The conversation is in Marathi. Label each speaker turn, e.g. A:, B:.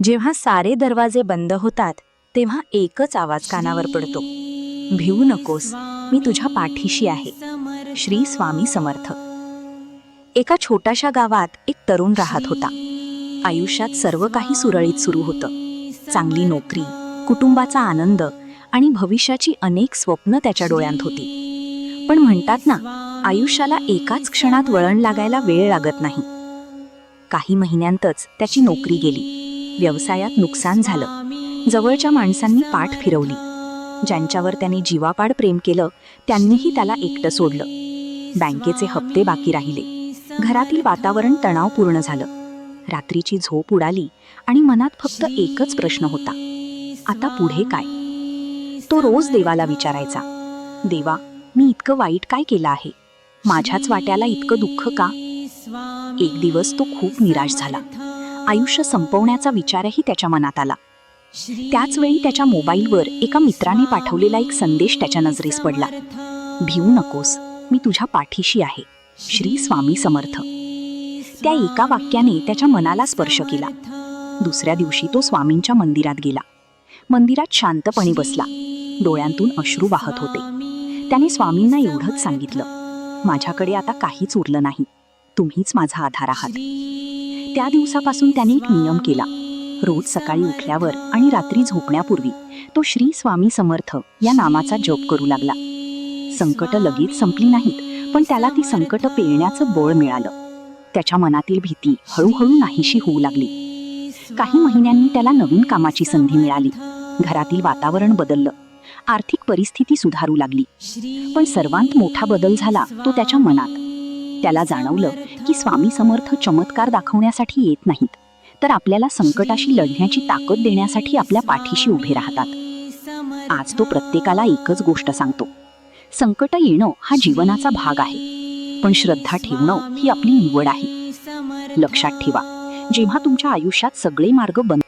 A: जेव्हा सारे दरवाजे बंद होतात तेव्हा एकच आवाज कानावर पडतो, भिवू नकोस, मी तुझ्या पाठीशी आहे. श्री स्वामी समर्थ. एका छोट्याशा गावात एक तरुण राहत होता. आयुष्यात सर्व काही सुरळीत सुरू होतं. चांगली नोकरी, कुटुंबाचा आनंद आणि भविष्याची अनेक स्वप्न त्याच्या डोळ्यांत होती. पण म्हणतात ना, आयुष्याला एकाच क्षणात वळण लागायला वेळ लागत नाही. काही महिन्यांतच त्याची नोकरी गेली, व्यवसायात नुकसान झालं, जवळच्या माणसांनी पाठ फिरवली. ज्यांच्यावर त्याने जीवापाड प्रेम केलं त्यांनीही त्याला एकटं सोडलं. बँकेचे हप्ते बाकी राहिले, घरातील वातावरण तणावपूर्ण झालं. रात्रीची झोप उडाली आणि मनात फक्त एकच प्रश्न होता, आता पुढे काय? तो रोज देवाला विचारायचा, देवा, मी इतकं वाईट काय केलं आहे? माझ्याच वाट्याला इतकं दुःख का? एक दिवस तो खूप निराश झाला. आयुष्य संपवण्याचा विचारही त्याच्या मनात आला. त्याच वेळी त्याच्या मोबाईलवर एका मित्राने पाठवलेला एक संदेश त्याच्या नजरेस पडला, भिवू नकोस, मी तुझ्या पाठीशी आहे. श्री स्वामी समर्थ. त्या एका वाक्याने त्याच्या मनाला स्पर्श केला. दुसऱ्या दिवशी तो स्वामींच्या मंदिरात गेला. मंदिरात शांतपणे बसला. डोळ्यांतून अश्रू वाहत होते. त्याने स्वामींना एवढंच सांगितलं, माझ्याकडे आता काहीच उरलं नाही, तुम्हीच माझा आधार आहात. त्या दिवसापासून त्याने एक नियम केला. रोज सकाळी उठल्यावर आणि रात्री झोपण्यापूर्वी तो श्री स्वामी समर्थ या नामाचा जप करू लागला. संकट लगेच संपली नाहीत, पण त्याला ती संकट पेलण्याचं बळ मिळालं. त्याच्या मनातील भीती हळूहळू नाहीशी होऊ लागली. काही महिन्यांनी त्याला नवीन कामाची संधी मिळाली. घरातील वातावरण बदललं, आर्थिक परिस्थिती सुधारू लागली. पण सर्वांत मोठा बदल झाला तो त्याच्या मनात. त्याला जाणवलं की स्वामी समर्थ चमत्कार दाखवण्यासाठी येत नाहीत, तर आपल्याला संकटाशी लढण्याची ताकद देण्यासाठी आपल्या पाठीशी उभे राहतात. आज तो प्रत्येकाला एकच गोष्ट सांगतो, संकट येणं हा जीवनाचा भाग आहे, पण श्रद्धा ठेवणं ही आपली निवड आहे. लक्षात ठेवा, जेव्हा तुमच्या आयुष्यात सगळे मार्ग बंद